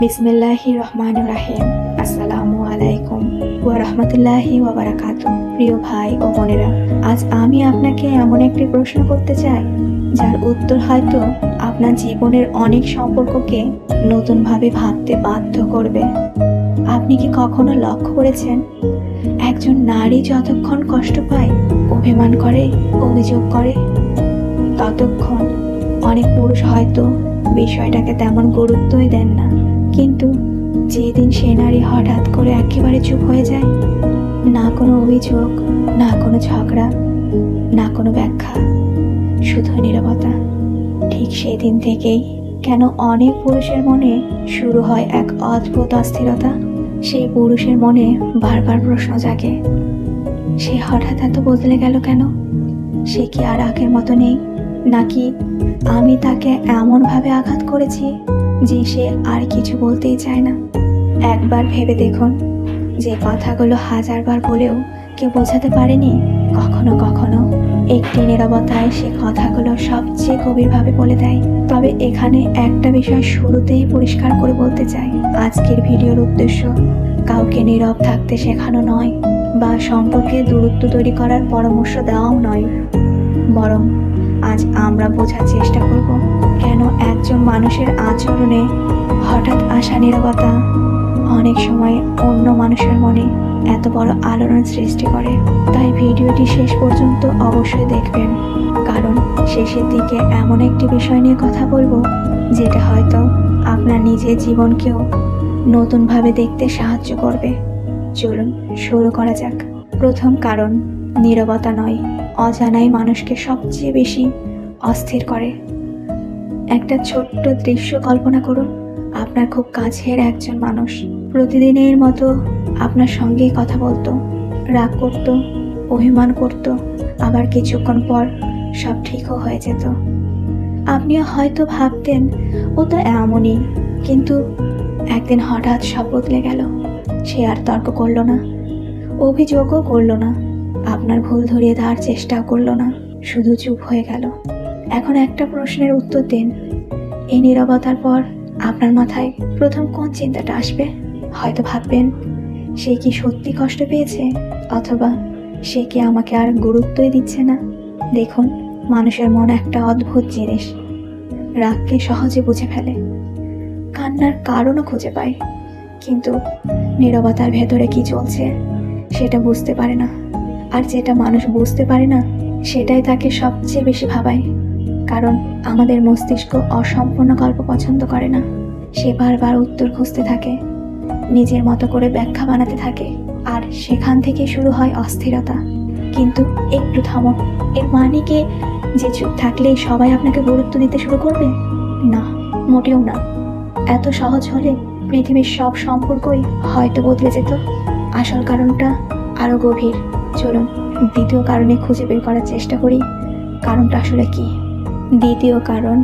বিসমিল্লাহির রহমানির রহিম। আসসালামু আলাইকুম ওয়া রাহমাতুল্লাহি ওয়া বারাকাতুহু। প্রিয় ভাই ও বোনেরা, আজ আমি আপনাকে এমন একটি প্রশ্ন করতে চাই যার উত্তর হয়তো আপনার জীবনের অনেক সম্পর্ককে নতুনভাবে ভাবতে বাধ্য করবে। আপনি কি কখনো লক্ষ্য করেছেন, একজন নারী যতক্ষণ কষ্ট পায়, অভিমান করে, অভিযোগ করে, ততক্ষণ অনেক পুরুষ হয়তো বিষয়টাকে তেমন গুরুত্বই দেন না। কিন্তু যেদিন সে নারী হঠাৎ করে একেবারে চুপ হয়ে যায়, না কোনো অভিযোগ, না কোনো ঝগড়া, না কোনো ব্যাখ্যা, শুধু নীরবতা, ঠিক সেই দিন থেকেই কেন অনেক পুরুষের মনে শুরু হয় এক অদ্ভুত অস্থিরতা। সেই পুরুষের মনে বারবার প্রশ্ন জাগে, সে হঠাৎ এত বদলে গেল কেন? সে কি আর আগের মতো নেই, নাকি আমি তাকে এমনভাবে আঘাত করেছি যে সে আর কিছু বলতেই চায় না? একবার ভেবে দেখুন, যে কথাগুলো হাজারবার বলেও কেউ বোঝাতে পারেনি, কখনো কখনো একটি নীরবতায় সে কথাগুলো সবচেয়ে গভীরভাবে বলে দেয়। তবে এখানে একটা বিষয় শুরুতেই পরিষ্কার করে বলতে চাই, আজকের ভিডিওর উদ্দেশ্য কাউকে নীরব থাকতে শেখানো নয়, বা সম্পর্কে দূরত্ব তৈরি করার পরামর্শ দেওয়াও নয়। বরং আজ আমরা বোঝার চেষ্টা করব, কেন একজন মানুষের আচরণে হঠাৎ আসা নীরবতা অনেক সময় অন্য মানুষের মনে এত বড় আলোড়ন সৃষ্টি করে। তাই ভিডিওটি শেষ পর্যন্ত অবশ্যই দেখবেন, কারণ শেষের দিকে এমন একটি বিষয় নিয়ে কথা বলবো যেটা হয়তো আপনার নিজের জীবনকেও নতুনভাবে দেখতে সাহায্য করবে। চলুন শুরু করা যাক। প্রথম কারণ, নীরবতা নয়, অজানাই মানুষকে সবচেয়ে বেশি অস্থির করে। একটা ছোট্ট দৃশ্য কল্পনা করুন, আপনার খুব কাছের একজন মানুষ প্রতিদিনের মতো আপনার সঙ্গেই কথা বলতো, রাগ করত, অভিমান করত, আবার কিছুক্ষণ পর সব ঠিকও হয়ে যেত। আপনিও হয়তো ভাবতেন ও তো এমনই, কিন্তু একদিন হঠাৎ সব বদলে গেল। সে আর তর্ক করলো না, অভিযোগও করলো না, আপনার ভুল ধরিয়ে দেওয়ার চেষ্টাও করলো না, শুধু চুপ হয়ে গেল। এখন একটা প্রশ্নের উত্তর দিন, এই নীরবতার পর আপনার মাথায় প্রথম কোন চিন্তাটা আসবে? হয়তো ভাববেন, সে কি সত্যি কষ্ট পেয়েছে, অথবা সে কি আমাকে আর গুরুত্বই দিচ্ছে না। দেখুন, মানুষের মন একটা অদ্ভুত জিনিস, রাগকে সহজে বুঝে ফেলে, কান্নার কারণও খুঁজে পায়, কিন্তু নীরবতার ভেতরে কি চলছে সেটা বুঝতে পারে না। আর যেটা মানুষ বুঝতে পারে না, সেটাই তাকে সবচেয়ে বেশি ভাবায়। কারণ আমাদের মস্তিষ্ক অসম্পূর্ণ গল্প পছন্দ করে না। সে বারবার উত্তর খুঁজতে থাকে, নিজের মতো করে ব্যাখ্যা বানাতে থাকে, আর সেখান থেকে শুরু হয় অস্থিরতা। কিন্তু একটু থামো, এর মানে কি যে চুপ থাকলেই সবাই আপনাকে গুরুত্ব দিতে শুরু করবে? না, মোটেও না। এত সহজ হলে পৃথিবীর সব সম্পর্কই হয়তো বদলে যেত। আসল কারণটা আরো গভীর। চলুন দ্বিতীয় কারণে খুঁজে বের করার চেষ্টা করি, কারণটা আসলে কি। দ্বিতীয় কারণ,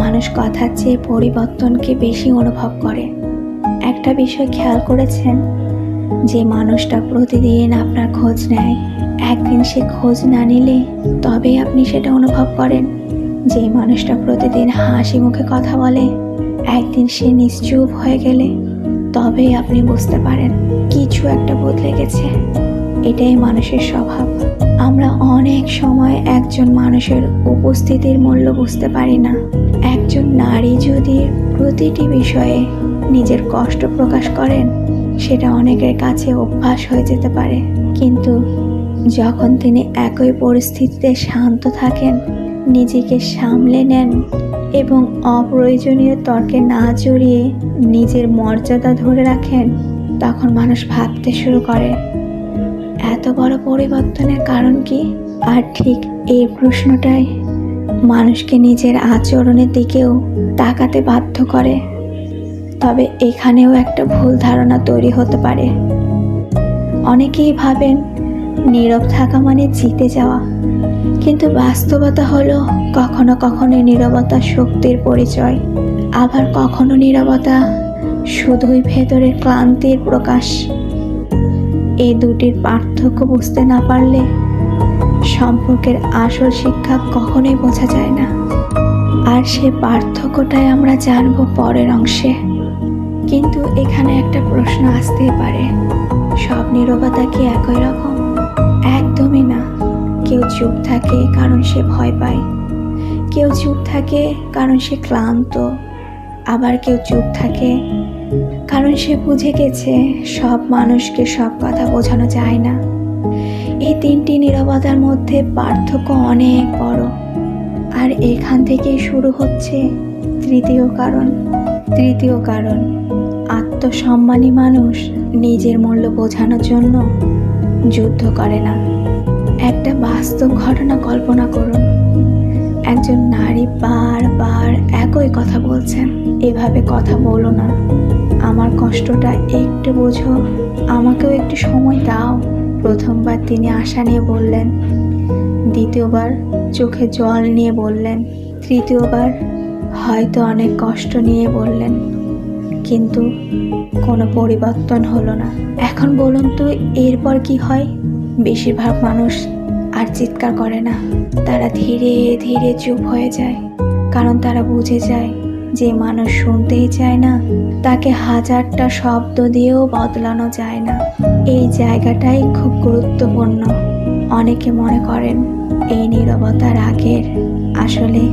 মানুষ কথার চেয়ে পরিবর্তনকে বেশি অনুভব করে। একটা বিষয় খেয়াল করেছেন, যে মানুষটা প্রতিদিন আপনার খোঁজ নেয়, একদিন সে খোঁজ না নিলে তবেই আপনি সেটা অনুভব করেন। যে মানুষটা প্রতিদিন হাসি মুখে কথা বলে, একদিন সে নিশ্চুপ হয়ে গেলে তবেই আপনি বুঝতে পারেন কিছু একটা বদলে গেছে। এটাই মানুষের স্বভাব। আমরা অনেক সময় একজন মানুষের উপস্থিতির মূল্য বুঝতে পারি না। একজন নারী যদি প্রতিটি বিষয়ে নিজের কষ্ট প্রকাশ করেন, সেটা অনেকের কাছে অভ্যাস হয়ে যেতে পারে। কিন্তু যখন তিনি একই পরিস্থিতিতে শান্ত থাকেন, নিজেকে সামলে নেন এবং অপ্রয়োজনীয় তর্কে না জড়িয়ে নিজের মর্যাদা ধরে রাখেন, তখন মানুষ ভাবতে শুরু করে, এত বড় পরিবর্তনের কারণ কি? আর ঠিক এই প্রশ্নটাই মানুষকে নিজের আচরণের দিকেও তাকাতে বাধ্য করে। তবে এখানেও একটা ভুল ধারণা তৈরি হতে পারে। অনেকেই ভাবেন নীরব থাকা মানে জিতে যাওয়া, কিন্তু বাস্তবতা হলো কখনো কখনো নীরবতা শক্তির পরিচয়, আবার কখনো নীরবতা শুধুই ভেতরের ক্লান্তির প্রকাশ। এই দুটির পার্থক্য বুঝতে না পারলে সম্পর্কের আসল শিক্ষা কখনোই বোঝা যায় না। আর সে পার্থক্যটাই আমরা জানবো পরের অংশে। কিন্তু এখানে একটা প্রশ্ন আসতেই পারে, সব নীরবতা কি একই রকম? একদমই না। কেউ চুপ থাকে কারণ সে ভয় পায়, কেউ চুপ থাকে কারণ সে ক্লান্ত, আবার কেউ চুপ থাকে কারণ সে বুঝে গেছে সব মানুষকে সব কথা বোঝানো যায় না। এই তিনটি নীরবতার মধ্যে পার্থক্য অনেক বড়। আর এখান থেকেই শুরু হচ্ছে তৃতীয় কারণ, আত্মসম্মানী মানুষ নিজের মূল্য বোঝানোর জন্য যুদ্ধ করে না। একটা বাস্তব ঘটনা কল্পনা করুন। একজন নারী বারবার একই কথা বলছেন, এভাবে কথা বলো না, আমার কষ্টটা একটু বোঝো, আমাকেও একটু সময় দাও। প্রথমবার তিনি আশা নিয়ে বললেন, দ্বিতীয়বার চোখে জল নিয়ে বললেন, তৃতীয়বার হয়তো অনেক কষ্ট নিয়ে বললেন, কিন্তু কোনো পরিবর্তন হলো না। এখন বলুন তো এরপর কি হয়? বেশিরভাগ মানুষ আর চিৎকার করে না, তারা ধীরে ধীরে চুপ হয়ে যায়। কারণ তারা বুঝে যায় যে মানুষ শুনতেই চায় না, তাকে হাজারটা শব্দ দিয়েও বদলানো যায় না। এই জায়গাটাই খুব গুরুত্বপূর্ণ। অনেকে মনে করেন এই নীরবতা রাগের, আসলে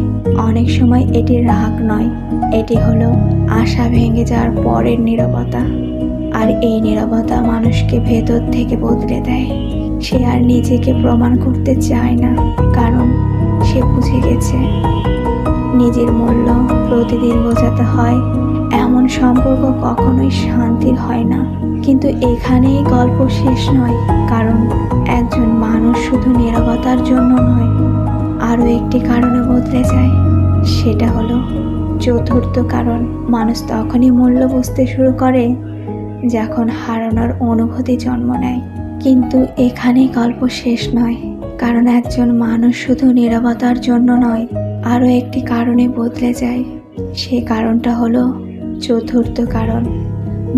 অনেক সময় এটি রাগ নয়, এটি হলো আশা ভেঙে যাওয়ার পরের নীরবতা। আর এই নীরবতা মানুষকে ভেতর থেকে বদলে দেয়। সে আর নিজেকে প্রমাণ করতে চায় না, কারণ সে বুঝে গেছে নিজের মূল্য প্রতিদিন বোঝাতে হয়। এমন সম্পর্ক কখনোই শান্তির হয় না। কিন্তু এখানেই গল্প শেষ নয়, কারণ একজন মানুষ শুধু নীরবতার জন্য নয়, আরও একটি কারণে বদলে যায়। সেটা হলো চতুর্থ কারণ। মানুষ তখনই মূল্য বুঝতে শুরু করে যখন হারানোর অনুভূতি জন্ম নেয়। কিন্তু এখানেই গল্প শেষ নয়, কারণ একজন মানুষ শুধু নীরবতার জন্য নয়, আরও একটি কারণে বদলে যায়। সে কারণটা হলো চতুর্থ কারণ।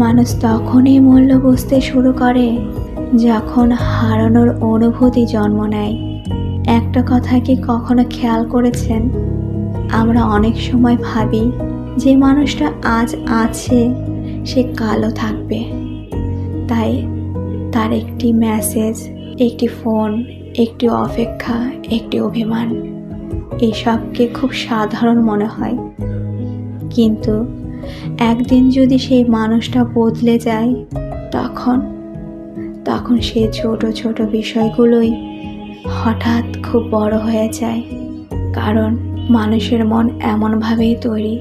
মানুষ তখনই মূল্য বুঝতে শুরু করে যখন হারানোর অনুভূতি জন্ম নেয়। একটা কথা কি কখনো খেয়াল করেছেন? আমরা অনেক সময় ভাবি যে মানুষটা আজ আছে সে কালও থাকবে, তাই তার একটি মেসেজ, একটি ফোন, একটি অপেক্ষা, একটি অভিমান, এসবকে খুব সাধারণ মনে হয়। কিন্তু একদিন যদি সেই মানুষটা বদলে যায়, তখন সেই ছোট ছোট বিষয়গুলোই হঠাৎ খুব বড় হয়ে যায়। কারণ মানুষের মন এমনভাবেই তৈরি,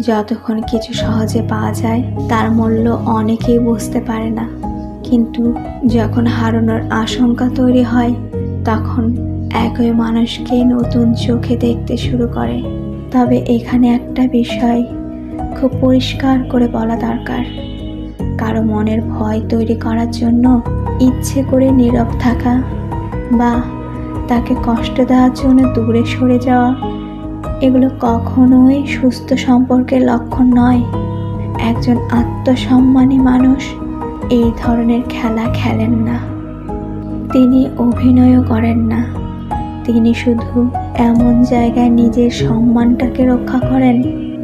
যতক্ষণ কিছু সহজে পাওয়া যায় তার মূল্য অনেকেই বুঝতে পারে না। কিন্তু যখন হারানোর আশঙ্কা তৈরি হয়, তখন একই মানুষকে নতুন চোখে দেখতে শুরু করে। তবে এখানে একটা বিষয় খুব পরিষ্কার করে বলা দরকার, কারো মনের ভয় তৈরি করার জন্য ইচ্ছে করে নীরব থাকা বা তাকে কষ্ট দেওয়ার জন্য দূরে সরে যাওয়া, এগুলো কখনোই সুস্থ সম্পর্কের লক্ষণ নয়। একজন আত্মসম্মানী মানুষ এই ধরনের খেলা খেলেন না। তিনি অভিনয়ও করেন না, তিনি শুধু এমন জায়গায় নিজের সম্মানটাকে রক্ষা করেন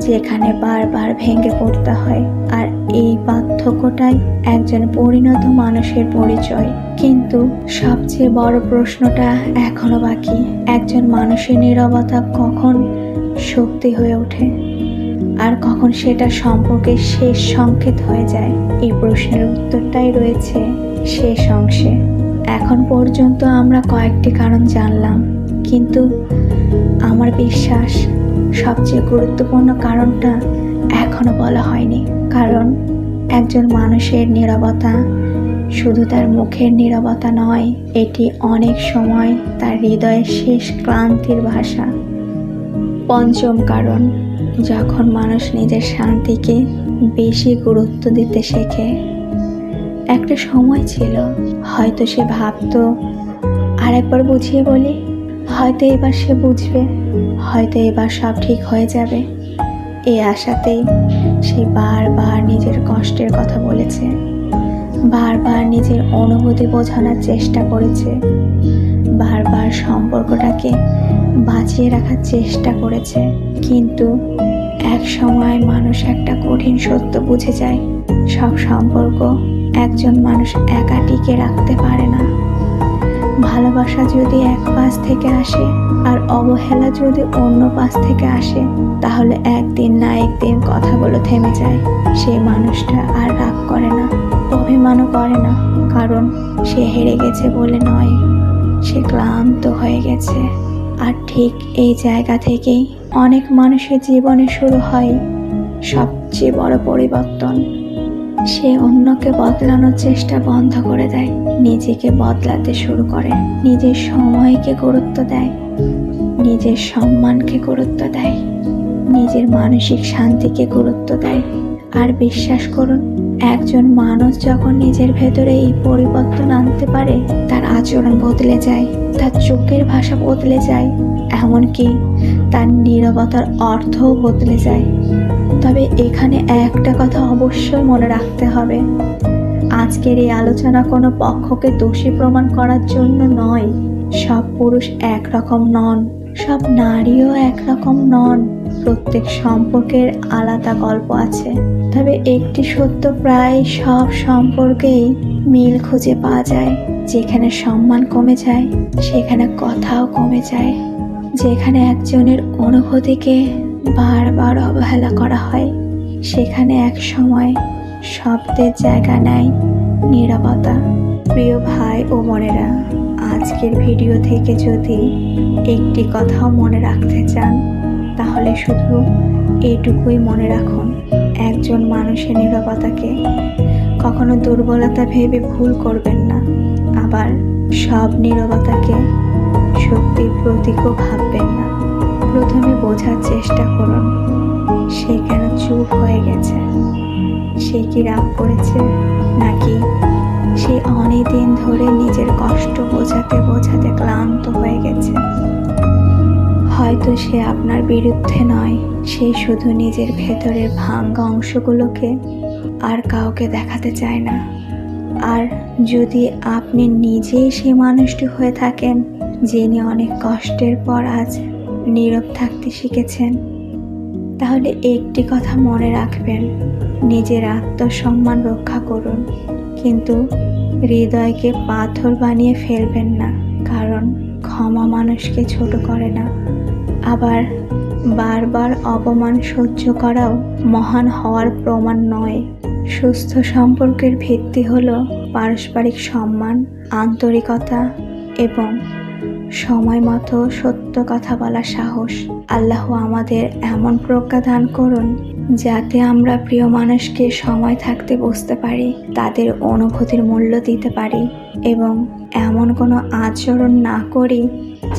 যেখানে বারবার ভেঙে পড়তে হয়। আর এই পার্থক্যটাই একজন পরিণত মানুষের পরিচয়। কিন্তু সবচেয়ে বড় প্রশ্নটা এখনো বাকি, একজন মানুষের নীরবতা কখন শক্তি হয়ে ওঠে আর কখন সেটা সম্পর্কের শেষ সংকেত হয়ে যায়? এই প্রশ্নের উত্তরটাই রয়েছে শেষ অংশে। এখন পর্যন্ত আমরা কয়েকটি কারণ জানলাম, কিন্তু আমার বিশ্বাস সবচেয়ে গুরুত্বপূর্ণ কারণটা এখনো বলা হয়নি। কারণ একজন মানুষের নীরবতা শুধু তার মুখের নীরবতা নয়, এটি অনেক সময় তার হৃদয়ের শেষ ক্লান্তির ভাষা। পঞ্চম কারণ, যখন মানুষ নিজের শান্তিকে বেশি গুরুত্ব দিতে শেখে। একটা সময় ছিল হয়তো সে ভাবতো আরেকবার বুঝিয়ে বলি, হয়তো এবার সে বুঝবে, হয়তো এবার সব ঠিক হয়ে যাবে। এই আশাতেই সে বারবার নিজের কষ্টের কথা বলেছে, বারবার নিজের অনুভূতি বোঝানোর চেষ্টা করেছে, বারবার সম্পর্কটাকে বাঁচিয়ে রাখার চেষ্টা করেছে। কিন্তু এক সময় মানুষ একটা কঠিন সত্য বুঝে যায়, সব সম্পর্ক একজন মানুষ একা টিকে রাখতে পারে না। ভালোবাসা যদি এক পাশ থেকে আসে আর অবহেলা যদি অন্য পাশ থেকে আসে, তাহলে একদিন না একদিন কথাগুলো থেমে যায়। সেই মানুষটা আর রাগ করে না, অভিমানও করে না, কারণ সে হেরে গেছে বলে নয়, সে ক্লান্ত হয়ে গেছে। আর ঠিক এই জায়গা থেকেই অনেক মানুষের জীবনে শুরু হয় সবচেয়ে বড় পরিবর্তন। সে অন্যকে বদলানোর চেষ্টা বন্ধ করে দেয়, নিজেকে বদলাতে শুরু করে, নিজের সময়কে গুরুত্ব দেয়, নিজের সম্মানকে গুরুত্ব দেয়, নিজের মানসিক শান্তিকে গুরুত্ব দেয়। আর বিশ্বাস করুন, একজন মানুষ যখন নিজের ভেতরে এই পরিবর্তন আনতে পারে, তার আচরণ বদলে যায়, তার চোখের ভাষা বদলে যায়, এমনকি তার নীরবতার অর্থও বদলে যায়। তবে এখানে একটা কথা অবশ্যই মনে রাখতে হবে, আজকের এই আলোচনা কোনো পক্ষকে দোষী প্রমাণ করার জন্য নয়। সব পুরুষ একরকম নন, সব নারীও একরকম নন, প্রত্যেক সম্পর্কের আলাদা গল্প আছে। তবে একটি সত্য, প্রায় সব সম্পর্কেই মিল খুঁজে পাওয়া যায়। যেখানে সম্মান কমে যায়, সেখানে কথাও কমে যায়। যেখানে একজনের অনুভূতিকে বারবার অবহেলা করা হয়, সেখানে এক সময় শব্দের জায়গা নেয় নীরবতা। প্রিয় ভাই ও বোনেরা, আজকের ভিডিও থেকে যদি একটি কথাও মনে রাখতে চান, তাহলে শুধু এটুকুই মনে রাখুন, একজন মানুষের নীরবতাকে কখনো দুর্বলতা ভেবে ভুল করবেন না, আবার সব নীরবতাকে শক্তির প্রতীকও ভাববেন না। প্রথমে বোঝার চেষ্টা করুন, সে কেন চুপ হয়ে গেছে। সে কি রাগ করেছে, নাকি সে অনেক দিন ধরে নিজের কষ্ট বোঝাতে বোঝাতে ক্লান্ত হয়ে গেছে। হয়তো সে আপনার বিরুদ্ধে নয়, সে শুধু নিজের ভেতরের ভাঙা অংশগুলোকে আর কাউকে দেখাতে চায় না। আর যদি আপনি নিজেই সেই মানুষটি হয়ে থাকেন, যিনি অনেক কষ্টের পর আজ নীরব থাকতে শিখেছেন, তাহলে একটি কথা মনে রাখবেন, নিজের আত্মসম্মান রক্ষা করুন, কিন্তু হৃদয়কে পাথর বানিয়ে ফেলবেন না। কারণ ক্ষমা মানুষকে ছোট করে না, আবার বারবার অপমান সহ্য করাও মহান হওয়ার প্রমাণ নয়। সুস্থ সম্পর্কের ভিত্তি হলো পারস্পরিক সম্মান, আন্তরিকতা এবং সময় মতো সত্য কথা বলার সাহস। আল্লাহ আমাদের এমন প্রজ্ঞা দান করুন, যাতে আমরা প্রিয় মানুষকে সময় থাকতে বুঝতে পারি, তাদের অনুভূতির মূল্য দিতে পারি এবং এমন কোনো আচরণ না করি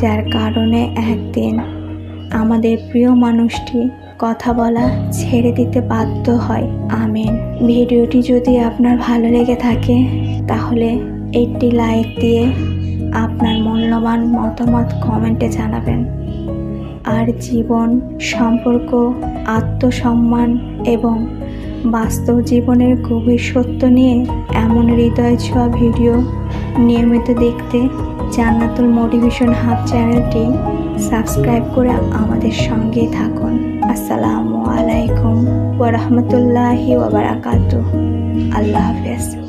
যার কারণে একদিন আমাদের প্রিয় মানুষটি কথা বলা ছেড়ে দিতে বাধ্য হয়। আমিন। ভিডিওটি যদি আপনার ভালো লেগে থাকে, তাহলে একটি লাইক দিয়ে আপনার মূল্যবান মতামত কমেন্টে জানাবেন। আর জীবন, সম্পর্ক, আত্মসম্মান এবং বাস্তব জীবনের গভীর সত্য নিয়ে এমন হৃদয় ছোঁয়া ভিডিও নিয়মিত দেখতে জান্নাতুল মোটিভেশন হাব চ্যানেলটি সাবস্ক্রাইব করে আমাদের সঙ্গেই থাকুন। আসসালামু আলাইকুম ওয়া রাহমাতুল্লাহি ওয়া বারাকাতুহু। আল্লাহ হাফেজ।